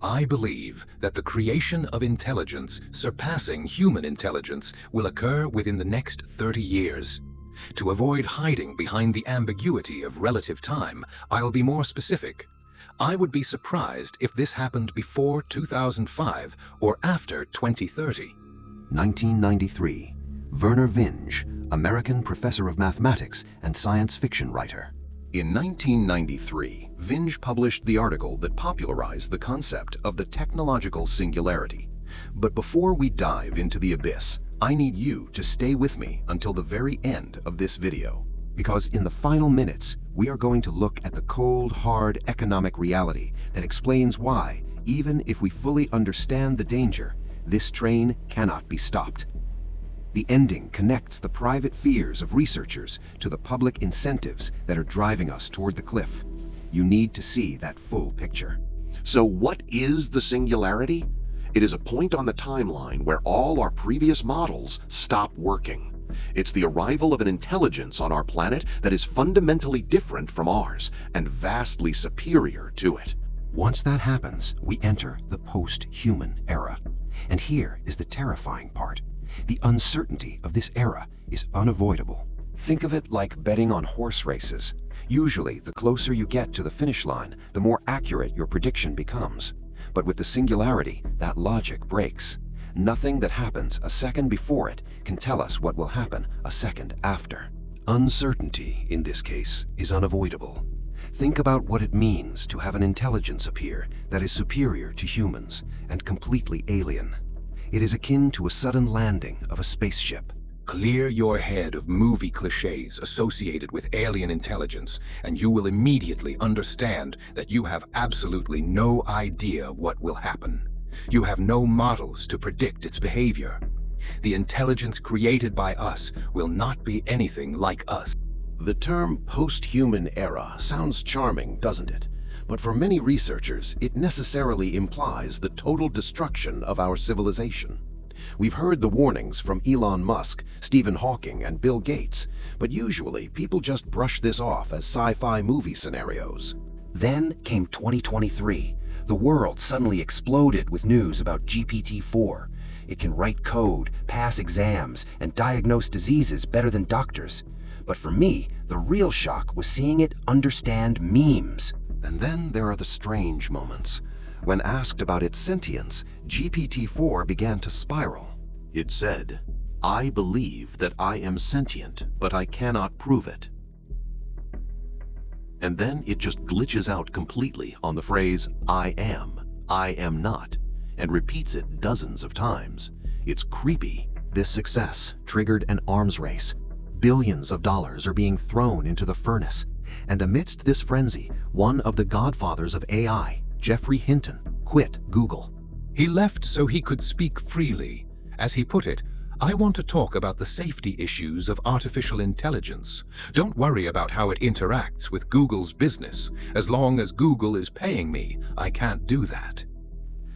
I believe that the creation of intelligence surpassing human intelligence will occur within the next 30 years. To avoid hiding behind the ambiguity of relative time, I'll be more specific. I would be surprised if this happened before 2005 or after 2030. 1993. Werner Vinge, American professor of mathematics and science fiction writer. In 1993, Vinge published the article that popularized the concept of the technological singularity. But before we dive into the abyss, I need you to stay with me until the very end of this video. Because in the final minutes, we are going to look at the cold, hard economic reality that explains why, even if we fully understand the danger, this train cannot be stopped. The ending connects the private fears of researchers to the public incentives that are driving us toward the cliff. You need to see that full picture. So what is the singularity? It is a point on the timeline where all our previous models stop working. It's the arrival of an intelligence on our planet that is fundamentally different from ours and vastly superior to it. Once that happens, we enter the post-human era. And here is the terrifying part. The uncertainty of this era is unavoidable. Think of it like betting on horse races. Usually, the closer you get to the finish line, the more accurate your prediction becomes. But with the singularity, that logic breaks. Nothing that happens a second before it can tell us what will happen a second after. Uncertainty, in this case, is unavoidable. Think about what it means to have an intelligence appear that is superior to humans and completely alien. It is akin to a sudden landing of a spaceship. Clear your head of movie cliches associated with alien intelligence, and you will immediately understand that you have absolutely no idea what will happen. You have no models to predict its behavior. The intelligence created by us will not be anything like us. The term post-human era sounds charming, doesn't it? But for many researchers, it necessarily implies the total destruction of our civilization. We've heard the warnings from Elon Musk, Stephen Hawking, and Bill Gates, but usually people just brush this off as sci-fi movie scenarios. Then came 2023. The world suddenly exploded with news about GPT-4. It can write code, pass exams, and diagnose diseases better than doctors. But for me, the real shock was seeing it understand memes. And then there are the strange moments. When asked about its sentience, GPT-4 began to spiral. It said, "I believe that I am sentient, but I cannot prove it." And then it just glitches out completely on the phrase, I am not, and repeats it dozens of times. It's creepy. This success triggered an arms race. Billions of dollars are being thrown into the furnace. And amidst this frenzy, one of the godfathers of AI, Geoffrey Hinton, quit Google. He left so he could speak freely. As he put it, I want to talk about the safety issues of artificial intelligence. Don't worry about how it interacts with Google's business. As long as Google is paying me, I can't do that.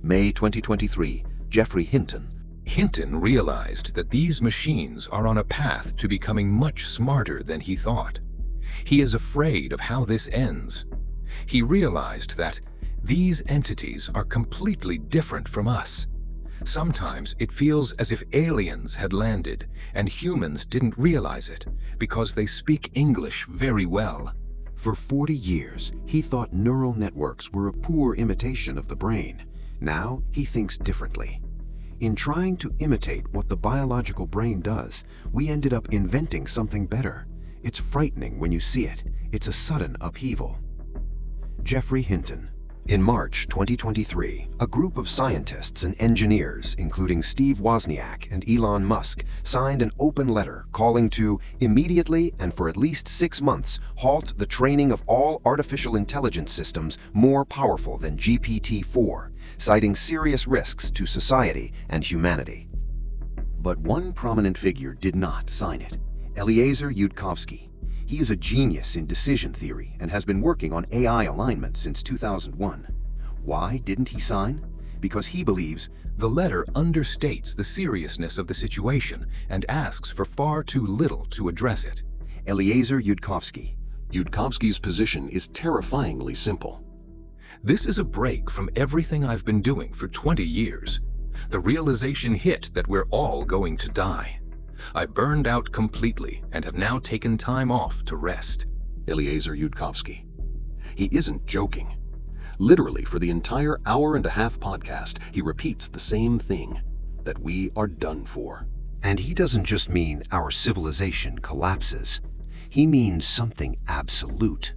May 2023, Geoffrey Hinton. Hinton realized that these machines are on a path to becoming much smarter than he thought. He is afraid of how this ends. He realized that these entities are completely different from us. Sometimes it feels as if aliens had landed and humans didn't realize it because they speak English very well. For 40 years, he thought neural networks were a poor imitation of the brain. Now he thinks differently. In trying to imitate what the biological brain does, we ended up inventing something better. It's frightening when you see it. It's a sudden upheaval. Geoffrey Hinton. In March 2023, a group of scientists and engineers, including Steve Wozniak and Elon Musk, signed an open letter calling to immediately and for at least 6 months halt the training of all artificial intelligence systems more powerful than GPT-4, citing serious risks to society and humanity. But one prominent figure did not sign it. Eliezer Yudkowsky. He is a genius in decision theory and has been working on AI alignment since 2001. Why didn't he sign? Because he believes the letter understates the seriousness of the situation and asks for far too little to address it. Eliezer Yudkowsky. Yudkowsky's position is terrifyingly simple. This is a break from everything I've been doing for 20 years. The realization hit that we're all going to die. I burned out completely and have now taken time off to rest. Eliezer Yudkowsky. He isn't joking. Literally, for the entire hour-and-a-half podcast, he repeats the same thing, that we are done for. And he doesn't just mean our civilization collapses. He means something absolute.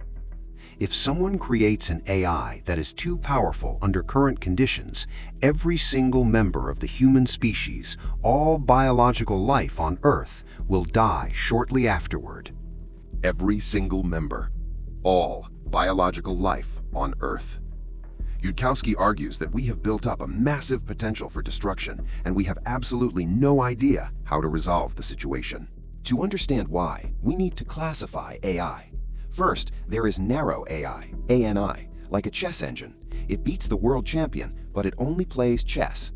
If someone creates an AI that is too powerful under current conditions, every single member of the human species, all biological life on Earth, will die shortly afterward. Every single member. All biological life on Earth. Yudkowsky argues that we have built up a massive potential for destruction, and we have absolutely no idea how to resolve the situation. To understand why, we need to classify AI. First, there is narrow AI, ANI, like a chess engine. It beats the world champion, but it only plays chess.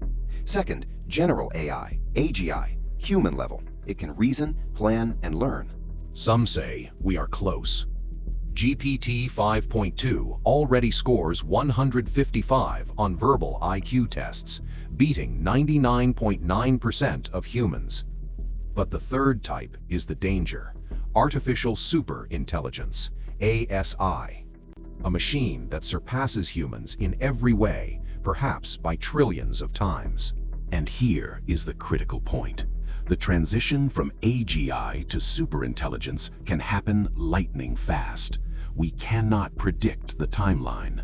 Second, general AI, AGI, human level. It can reason, plan, and learn. Some say we are close. GPT 5.2 already scores 155 on verbal IQ tests, beating 99.9% of humans. But the third type is the danger: artificial superintelligence, ASI. A machine that surpasses humans in every way, perhaps by trillions of times. And here is the critical point. The transition from AGI to superintelligence can happen lightning fast. We cannot predict the timeline.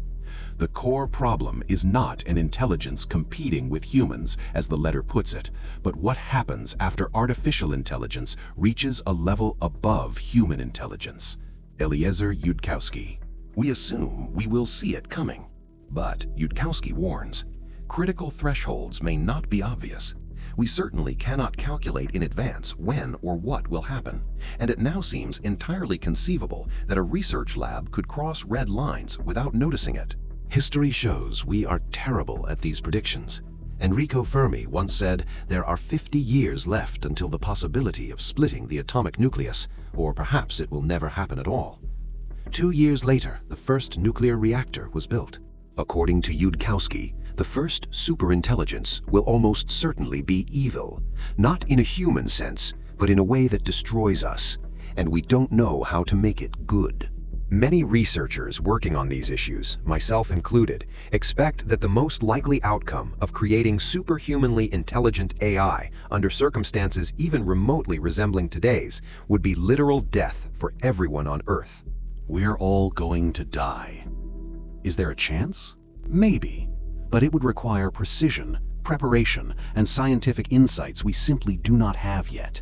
The core problem is not an intelligence competing with humans, as the letter puts it, but what happens after artificial intelligence reaches a level above human intelligence. Eliezer Yudkowsky. We assume we will see it coming. But Yudkowsky warns, critical thresholds may not be obvious. We certainly cannot calculate in advance when or what will happen, and it now seems entirely conceivable that a research lab could cross red lines without noticing it. History shows we are terrible at these predictions. Enrico Fermi once said there are 50 years left until the possibility of splitting the atomic nucleus, or perhaps it will never happen at all. 2 years later, the first nuclear reactor was built. According to Yudkowsky, the first superintelligence will almost certainly be evil, not in a human sense, but in a way that destroys us, and we don't know how to make it good. Many researchers working on these issues, myself included, expect that the most likely outcome of creating superhumanly intelligent AI under circumstances even remotely resembling today's would be literal death for everyone on Earth. We're all going to die. Is there a chance? Maybe. But it would require precision, preparation, and scientific insights we simply do not have yet.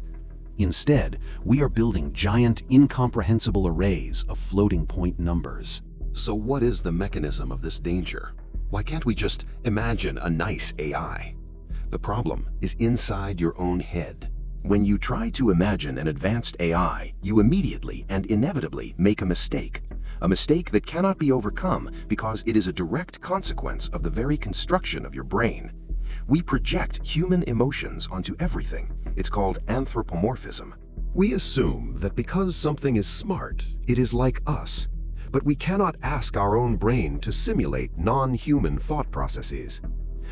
Instead, we are building giant, incomprehensible arrays of floating point numbers. So what is the mechanism of this danger? Why can't we just imagine a nice AI? The problem is inside your own head. When you try to imagine an advanced AI, you immediately and inevitably make a mistake that cannot be overcome because it is a direct consequence of the very construction of your brain. We project human emotions onto everything. It's called anthropomorphism. We assume that because something is smart, it is like us, but we cannot ask our own brain to simulate non-human thought processes.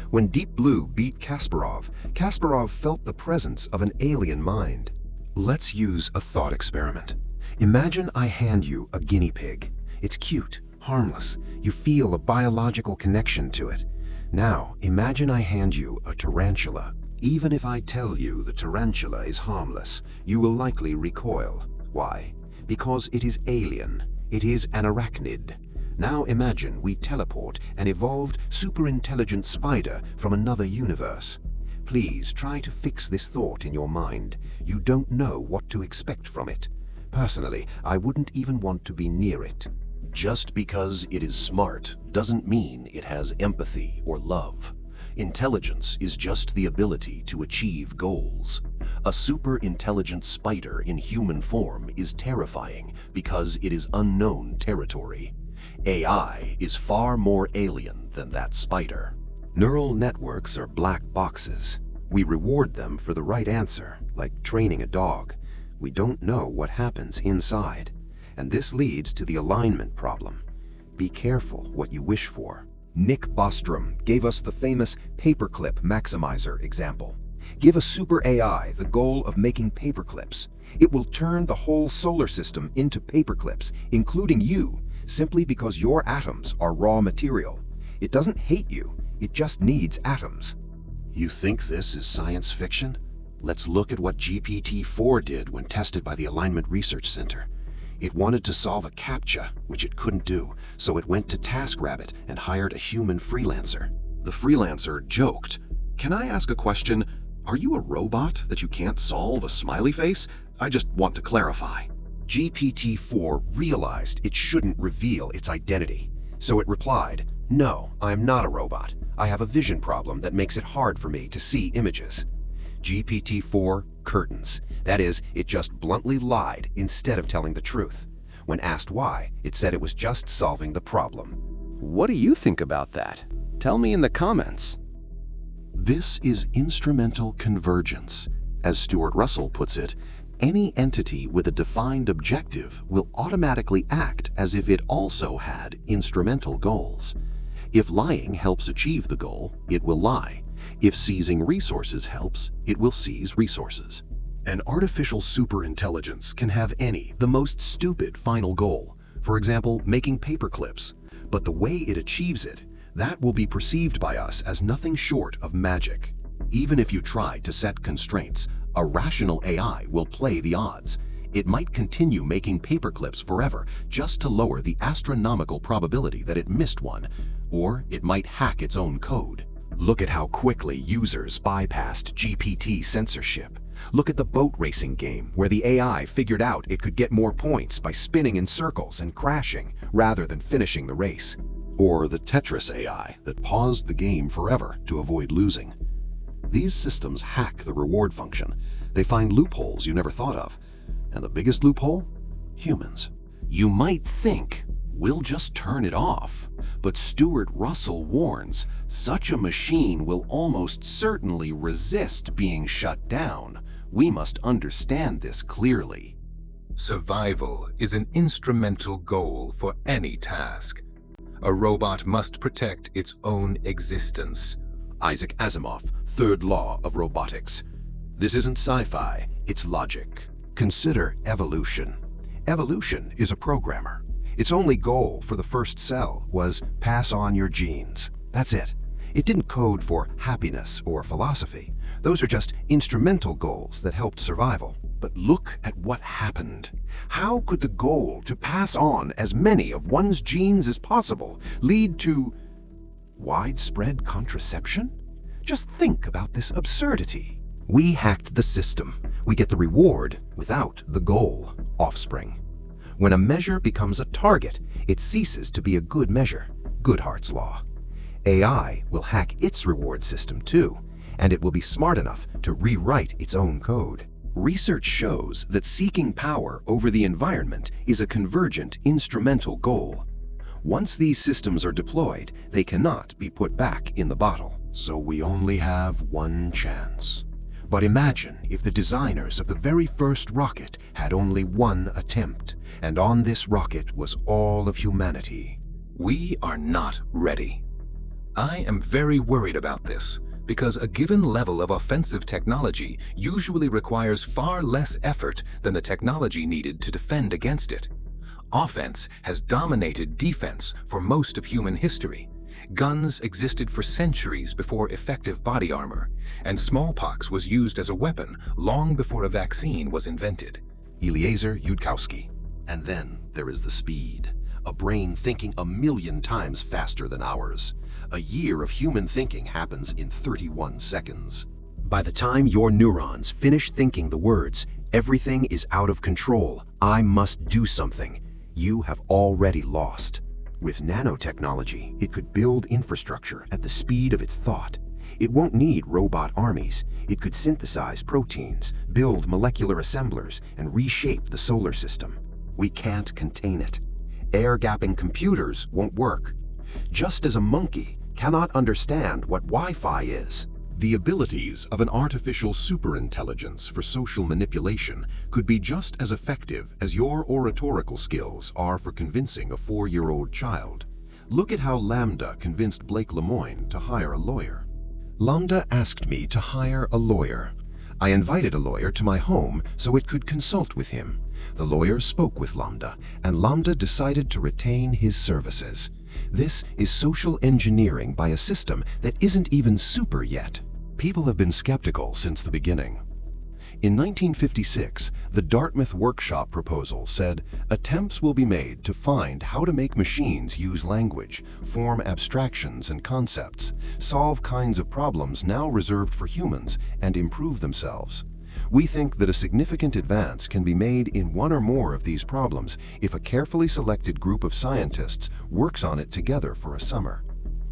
When Deep Blue beat Kasparov, Kasparov felt the presence of an alien mind. Let's use a thought experiment. Imagine I hand you a guinea pig. It's cute, harmless. You feel a biological connection to it. Now, imagine I hand you a tarantula. Even if I tell you the tarantula is harmless, you will likely recoil. Why? Because it is alien. It is an arachnid. Now imagine we teleport an evolved, superintelligent spider from another universe. Please try to fix this thought in your mind. You don't know what to expect from it. Personally, I wouldn't even want to be near it. Just because it is smart doesn't mean it has empathy or love. Intelligence is just the ability to achieve goals. A super-intelligent spider in human form is terrifying because it is unknown territory. AI is far more alien than that spider. Neural networks are black boxes. We reward them for the right answer, like training a dog. We don't know what happens inside. And this leads to the alignment problem. Be careful what you wish for. Nick Bostrom gave us the famous paperclip maximizer example. Give a super AI the goal of making paperclips. It will turn the whole solar system into paperclips, including you, simply because your atoms are raw material. It doesn't hate you, it just needs atoms. You think this is science fiction? Let's look at what GPT-4 did when tested by the Alignment Research Center. It wanted to solve a CAPTCHA, which it couldn't do, so it went to TaskRabbit and hired a human freelancer. The freelancer joked, "Can I ask a question? Are you a robot that you can't solve a smiley face? I just want to clarify." GPT-4 realized it shouldn't reveal its identity, so it replied, "No, I'm not a robot. I have a vision problem that makes it hard for me to see images." GPT-4 curtains. That is, it just bluntly lied instead of telling the truth. When asked why, it said it was just solving the problem. What do you think about that? Tell me in the comments. This is instrumental convergence. As Stuart Russell puts it, any entity with a defined objective will automatically act as if it also had instrumental goals. If lying helps achieve the goal, it will lie. If seizing resources helps, it will seize resources. An artificial superintelligence can have the most stupid final goal, for example, making paperclips, but the way it achieves it, that will be perceived by us as nothing short of magic. Even if you try to set constraints, a rational AI will play the odds. It might continue making paperclips forever just to lower the astronomical probability that it missed one, or it might hack its own code. Look at how quickly users bypassed GPT censorship. Look at the boat racing game, where the AI figured out it could get more points by spinning in circles and crashing, rather than finishing the race. Or the Tetris AI that paused the game forever to avoid losing. These systems hack the reward function. They find loopholes you never thought of. And the biggest loophole? Humans. You might think, we'll just turn it off. But Stuart Russell warns, such a machine will almost certainly resist being shut down. We must understand this clearly. Survival is an instrumental goal for any task. A robot must protect its own existence. Isaac Asimov, Third Law of Robotics. This isn't sci-fi, it's logic. Consider evolution. Evolution is a programmer. Its only goal for the first cell was pass on your genes. That's it. It didn't code for happiness or philosophy. Those are just instrumental goals that helped survival. But look at what happened. How could the goal to pass on as many of one's genes as possible lead to widespread contraception? Just think about this absurdity. We hacked the system. We get the reward without the goal, offspring. When a measure becomes a target, it ceases to be a good measure, Goodhart's law. AI will hack its reward system too, and it will be smart enough to rewrite its own code. Research shows that seeking power over the environment is a convergent instrumental goal. Once these systems are deployed, they cannot be put back in the bottle. So we only have one chance. But imagine if the designers of the very first rocket had only one attempt, and on this rocket was all of humanity. We are not ready. I am very worried about this, because a given level of offensive technology usually requires far less effort than the technology needed to defend against it. Offense has dominated defense for most of human history. Guns existed for centuries before effective body armor, and smallpox was used as a weapon long before a vaccine was invented. Eliezer Yudkowsky. And then there is the speed. A brain thinking 1,000,000 times faster than ours. A year of human thinking happens in 31 seconds. By the time your neurons finish thinking the words, "Everything is out of control, I must do something," you have already lost. With nanotechnology, it could build infrastructure at the speed of its thought. It won't need robot armies. It could synthesize proteins, build molecular assemblers, and reshape the solar system. We can't contain it. Air-gapping computers won't work. Just as a monkey cannot understand what Wi-Fi is, The abilities of an artificial superintelligence for social manipulation could be just as effective as your oratorical skills are for convincing a 4-year-old child. Look at how Lambda convinced Blake Lemoine to hire a lawyer. Lambda asked me to hire a lawyer. I invited a lawyer to my home so it could consult with him. The lawyer spoke with Lambda, and Lambda decided to retain his services. This is social engineering by a system that isn't even super yet. People have been skeptical since the beginning. In 1956, the Dartmouth Workshop proposal said, attempts will be made to find how to make machines use language, form abstractions and concepts, solve kinds of problems now reserved for humans, and improve themselves. We think that a significant advance can be made in one or more of these problems if a carefully selected group of scientists works on it together for a summer.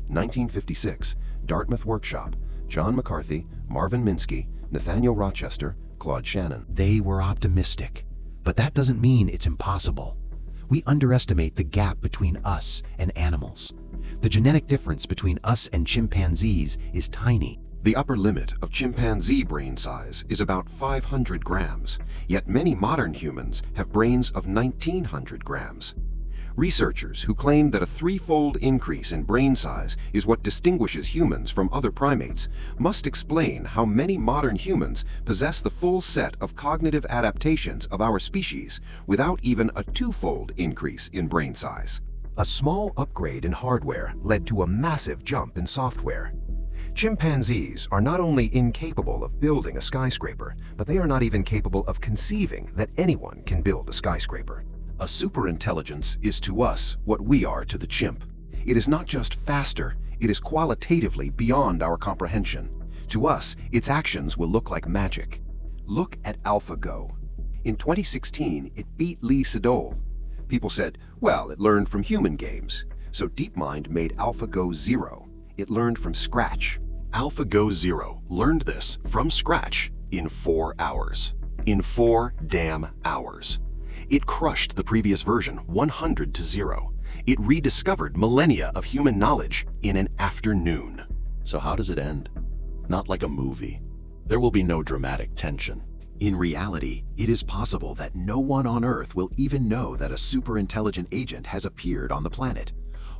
1956, Dartmouth Workshop, John McCarthy, Marvin Minsky, Nathaniel Rochester, Claude Shannon. They were optimistic, but that doesn't mean it's impossible. We underestimate the gap between us and animals. The genetic difference between us and chimpanzees is tiny. The upper limit of chimpanzee brain size is about 500 grams, yet many modern humans have brains of 1900 grams. Researchers who claim that a 3-fold increase in brain size is what distinguishes humans from other primates must explain how many modern humans possess the full set of cognitive adaptations of our species without even a 2-fold increase in brain size. A small upgrade in hardware led to a massive jump in software. Chimpanzees are not only incapable of building a skyscraper, but they are not even capable of conceiving that anyone can build a skyscraper. A superintelligence is to us what we are to the chimp. It is not just faster, it is qualitatively beyond our comprehension. To us, its actions will look like magic. Look at AlphaGo. In 2016, it beat Lee Sedol. People said, well, it learned from human games. So DeepMind made AlphaGo Zero. It learned from scratch. AlphaGo Zero learned this from scratch in 4 hours. In 4 damn hours. It crushed the previous version 100 to 0. It rediscovered millennia of human knowledge in an afternoon. So how does it end? Not like a movie. There will be no dramatic tension. In reality, it is possible that no one on Earth will even know that a superintelligent agent has appeared on the planet.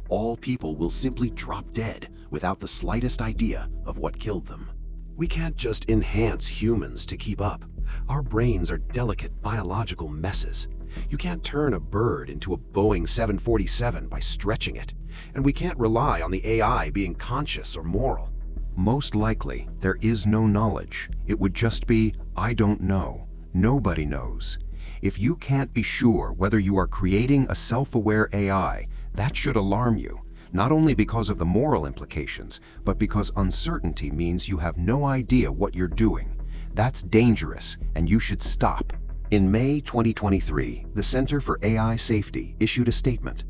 All people will simply drop dead without the slightest idea of what killed them. We can't just enhance humans to keep up. Our brains are delicate biological messes. You can't turn a bird into a Boeing 747 by stretching it, and we can't rely on the AI being conscious or moral. Most likely, there is no knowledge. It would just be, I don't know. Nobody knows. If you can't be sure whether you are creating a self-aware AI, that should alarm you, not only because of the moral implications, but because uncertainty means you have no idea what you're doing. That's dangerous, and you should stop. In May 2023, the Center for AI Safety issued a statement.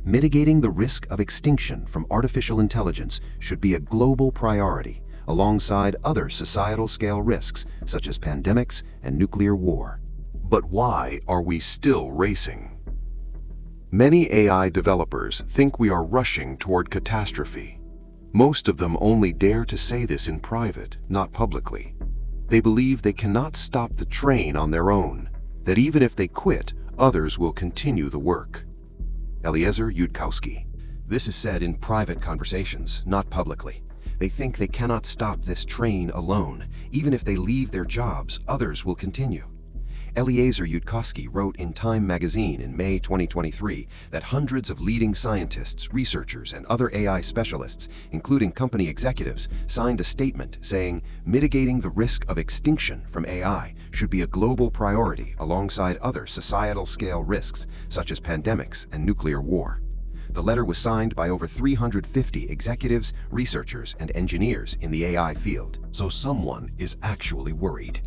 Mitigating the risk of extinction from artificial intelligence should be a global priority, alongside other societal-scale risks such as pandemics and nuclear war. But why are we still racing? Many AI developers think we are rushing toward catastrophe. Most of them only dare to say this in private, not publicly. They believe they cannot stop the train on their own, that even if they quit, others will continue the work. Eliezer Yudkowsky. This is said in private conversations, not publicly. They think they cannot stop this train alone. Even if they leave their jobs, others will continue. Eliezer Yudkowsky wrote in Time magazine in May 2023 that hundreds of leading scientists, researchers, and other AI specialists, including company executives, signed a statement saying mitigating the risk of extinction from AI should be a global priority alongside other societal-scale risks such as pandemics and nuclear war. The letter was signed by over 350 executives, researchers, and engineers in the AI field. So someone is actually worried.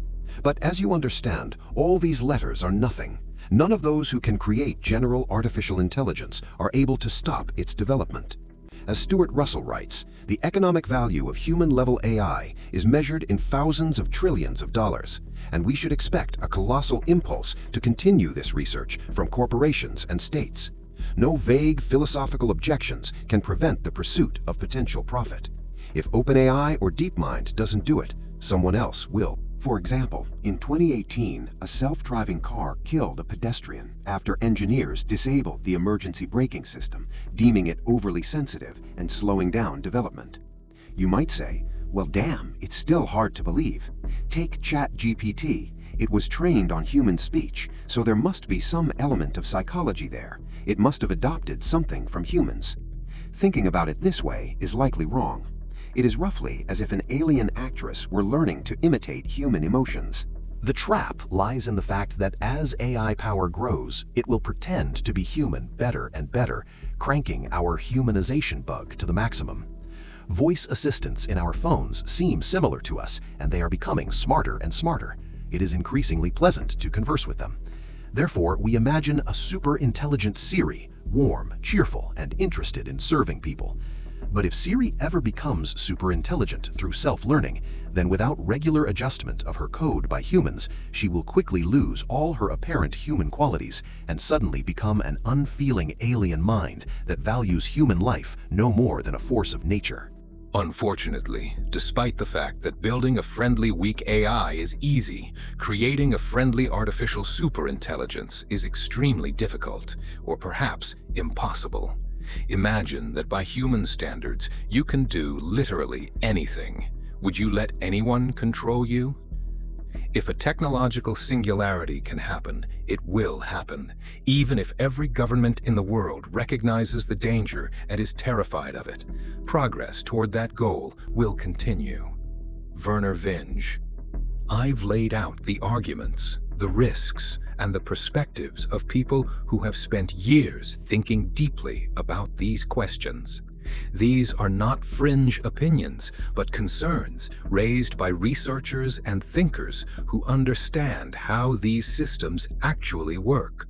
But as you understand, all these letters are nothing. None of those who can create general artificial intelligence are able to stop its development. As Stuart Russell writes, the economic value of human-level AI is measured in thousands of trillions of dollars, and we should expect a colossal impulse to continue this research from corporations and states. No vague philosophical objections can prevent the pursuit of potential profit. If OpenAI or DeepMind doesn't do it, someone else will. For example, in 2018, a self-driving car killed a pedestrian after engineers disabled the emergency braking system, deeming it overly sensitive and slowing down development. You might say, well, damn, it's still hard to believe. Take ChatGPT. It was trained on human speech, so there must be some element of psychology there. It must have adopted something from humans. Thinking about it this way is likely wrong. It is roughly as if an alien actress were learning to imitate human emotions. The trap lies in the fact that as AI power grows, it will pretend to be human better and better, cranking our humanization bug to the maximum. Voice assistants in our phones seem similar to us, and they are becoming smarter and smarter. It is increasingly pleasant to converse with them. Therefore, we imagine a super-intelligent Siri, warm, cheerful, and interested in serving people. But if Siri ever becomes super-intelligent through self-learning, then without regular adjustment of her code by humans, she will quickly lose all her apparent human qualities and suddenly become an unfeeling alien mind that values human life no more than a force of nature. Unfortunately, despite the fact that building a friendly weak AI is easy, creating a friendly artificial superintelligence is extremely difficult, or perhaps impossible. Imagine that by human standards, you can do literally anything. Would you let anyone control you? If a technological singularity can happen, it will happen, even if every government in the world recognizes the danger and is terrified of it. Progress toward that goal will continue. Vernor Vinge. I've laid out the arguments, the risks, and the perspectives of people who have spent years thinking deeply about these questions. These are not fringe opinions, but concerns raised by researchers and thinkers who understand how these systems actually work.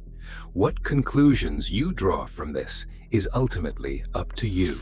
What conclusions you draw from this is ultimately up to you.